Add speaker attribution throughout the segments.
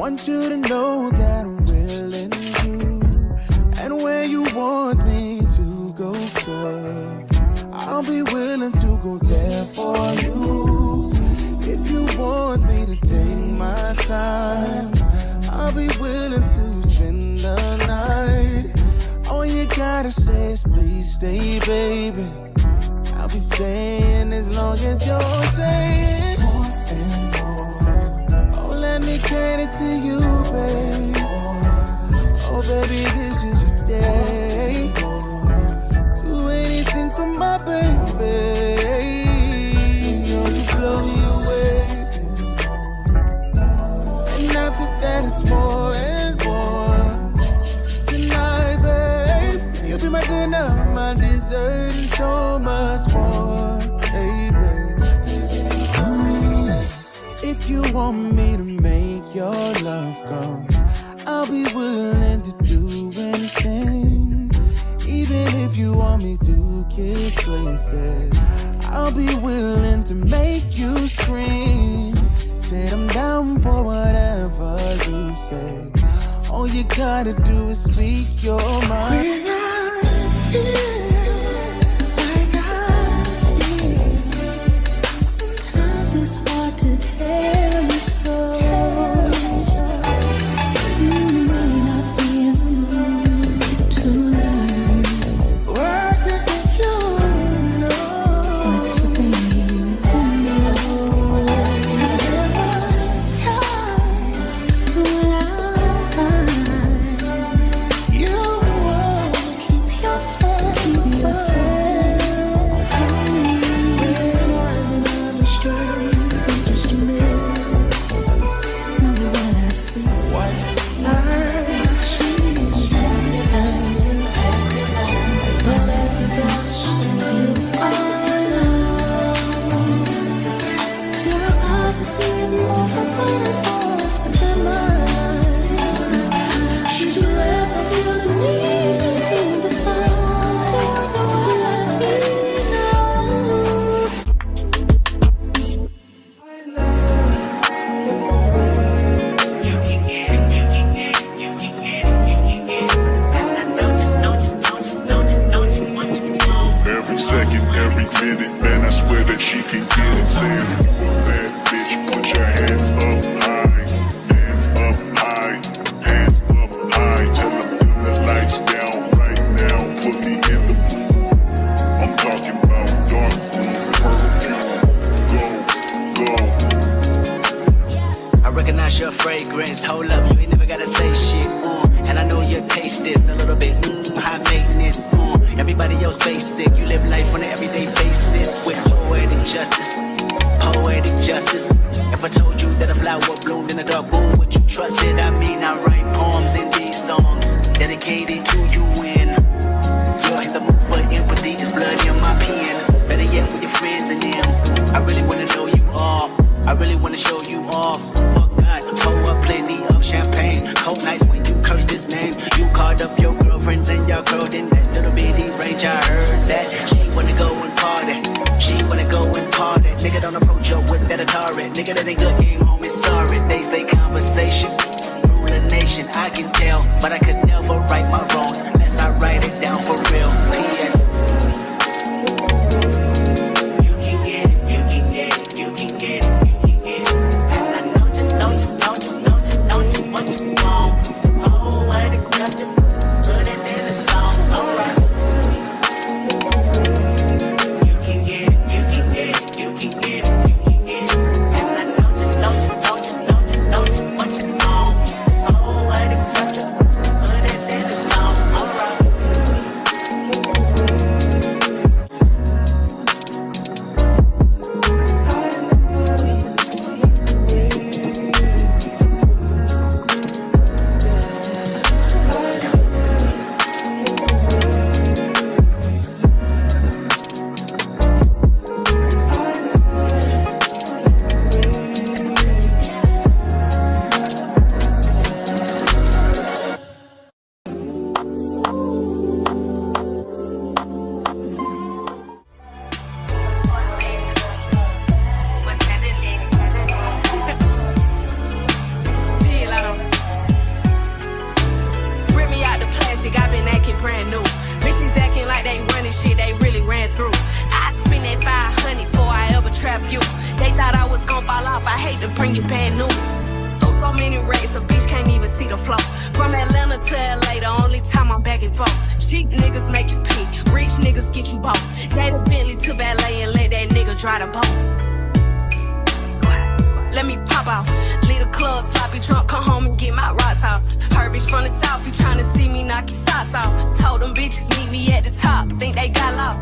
Speaker 1: Want you to know that I'm willing to, and where you want me to go, girl, I'll be willing to go there for you. If you want me to take my time, I'll be willing to spend the night. All you gotta say is please stay, baby. I'll be staying as long as you're staying. More and more. Oh, let me cater to you, babe. Oh, baby, this is your day. Do anything for my baby. You blow me away. And after that, it's more and more. Tonight, babe, you'll be my dinner, my dessert, and so much more, baby. If you want me to make your love go, I'll be willing to do anything. Even if you want me to kiss places, I'll be willing to make you scream. Said I'm down for whatever you say. All you gotta do is speak your mind. When I feel like I feel, sometimes it's hard to tell you so. You may not be in the mood to learn what you know, but you think you know. There are times when I find you want to keep yourself. Just a minute. Know what I see. I see. But that's you are alone. You're positive, multiplied force within my life. Should you ever feel the need to define, let me know.
Speaker 2: Every second, every minute, man, I swear that she can get it. Saying, bad bitch, put your hands up high, hands up high, hands up high. Tell them turn the lights down right now, put me in the mood. I'm talking about dark perfume. Go.
Speaker 3: I recognize your fragrance. Hold up, you ain't never gotta say shit. And I know your taste is a little bit high maintenance. Everybody else basic. You live life on an everyday basis with poetic justice. Poetic justice. If I told you that a flower bloomed in a dark room, would you trust it? I mean, I write poems in these songs dedicated to you. When you're in the mood for empathy, is blood in my pen. Better yet, with your friends and them. I really wanna know you all. I really wanna show you off. Fuck God, pour up plenty of champagne. Cold nights when you curse this name. You called up your girlfriends and y'all curled in that little bitty range. I heard that she wanna go and party. She wanna go and party. Nigga, don't approach her with that Atari. Nigga, that ain't good game, homie, sorry. They say conversation rule a nation. I can tell, but I could never right my wrongs unless I write it down for real. P.S. You can get it, you can get it, you can get it.
Speaker 4: bad news. Throw so many racks, a bitch can't even see the flow. From Atlanta to LA, the only time I'm back and forth. Cheap niggas make you pee, rich niggas get you both. Gave a Bentley to valet and let that nigga drive the boat. Let me pop off, leave the club sloppy drunk, come home and get my rocks off. Her bitch from the south, he tryna see me knock his socks off. Told them bitches meet me at the top, think they got lost.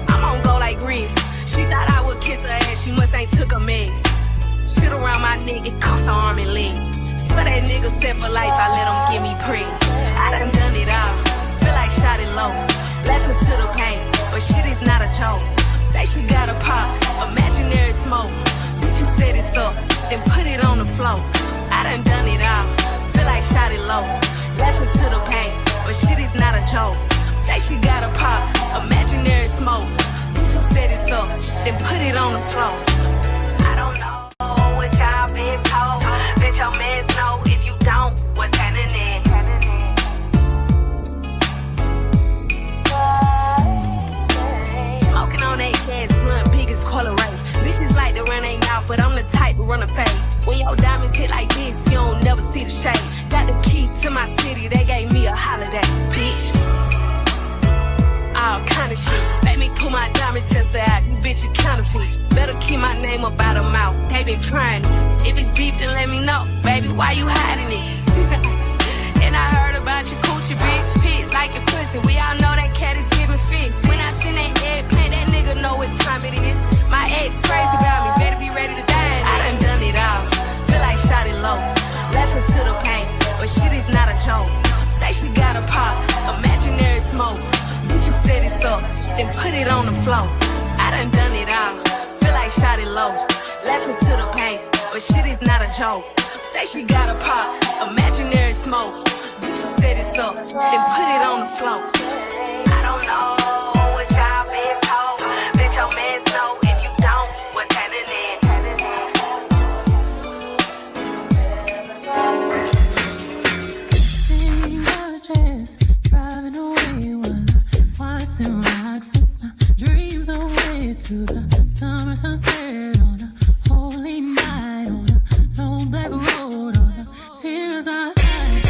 Speaker 4: I'm on go like Grease. She thought I would kiss her ass, she must ain't took a mess. Shit around my neck, it cost her arm and leg. Swear that nigga set for life, I let him get me preg. I done it all, feel like shot it low. Laughing to the pain, but shit is not a joke. Say she got a pop, imaginary smoke. Bitch, you set it up, then put it on the floor. I done it all, feel like shot it low. Laughing to the pain, but shit is not a joke. Say she got a pop, imaginary smoke. Bitch, you set it up, then put it on the floor. I don't know what y'all been told. Bet your mans know if you don't, what's happening? Smoking on that gas blunt, biggest color rate. Bitches like to run their mouth, but I'm the type to run a fade. When your diamonds hit like this, you don't never see the shade. Got the key to my city, they gave me a holiday, bitch. All kind of shit. Make me pull my diamond tester out, you bitch a counterfeit. Better keep my name up out of mouth, they been trying it. If it's beef, then let me know, baby, why you hiding it? And I heard about your coochie, bitch. Pigs like your pussy, we all know that cat is giving fits. When I send that eggplant, that nigga know what time it is. My ex crazy about me, better be ready to die. I done it all, feel like shot it low. Laughing to the pain, but shit is not a joke. Say she got a pop, imaginary smoke. Bitch, you set it up, then put it on the floor. I done it all, feel like shot it low. Laughing to the pain, but shit is not a joke. Say she got a pop, imaginary smoke. Bitch, you set it up, then put it on the floor. I don't know what y'all been told. Bet your mans know if you don't, what's happening?
Speaker 5: Sitting on a chance, driving away while I watch them ride with my dreams away to the summer sunset on a holy night on a long black road. All the tears I cried,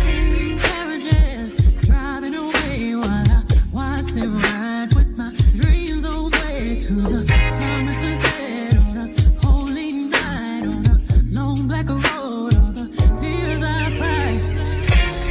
Speaker 5: sitting carriages, driving away while I watch them ride with my dreams away to the summer sunset on a holy night on a long black road. All the tears I cried,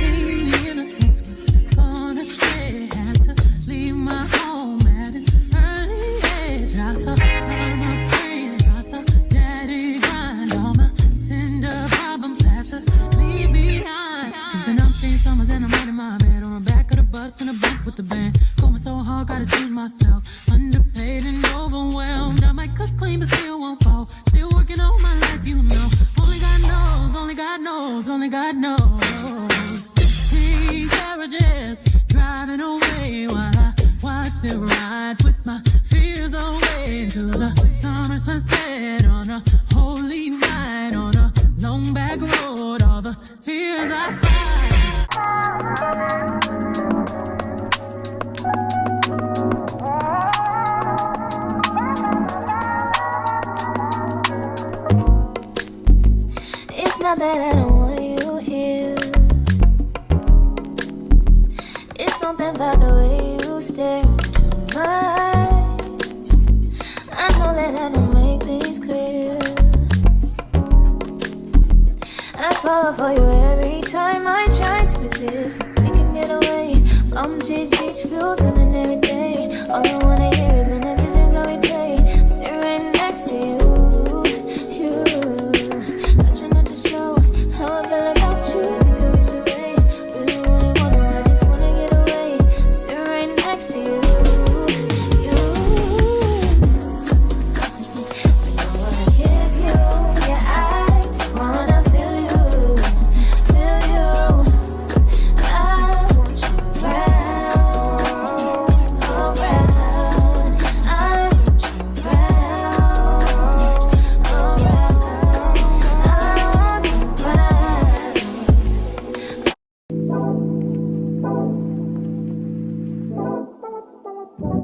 Speaker 5: the innocence was gone astray. Had to leave my home at an early age. I saw mama praying, I saw daddy grind. All my tender problems had to leave behind. It's been umpteen summers and I'm right in my bed on the back of the bus in a bunk with the band. Going so hard, gotta choose myself. Underpaid and overwhelmed. I might cuss clean, but still won't fall. Still working all my life, you know. Only God knows, only God knows, only God knows. 16 carriages, driving away while I watch them ride with my fears away to the summer sunset on a holy night on a long back road. All the tears I cried.
Speaker 6: It's not that I don't want you here. It's something about the way you stare into my eyes. I know that I don't make things clear. I fall for you every time I try to resist. We can get away, chase beach views and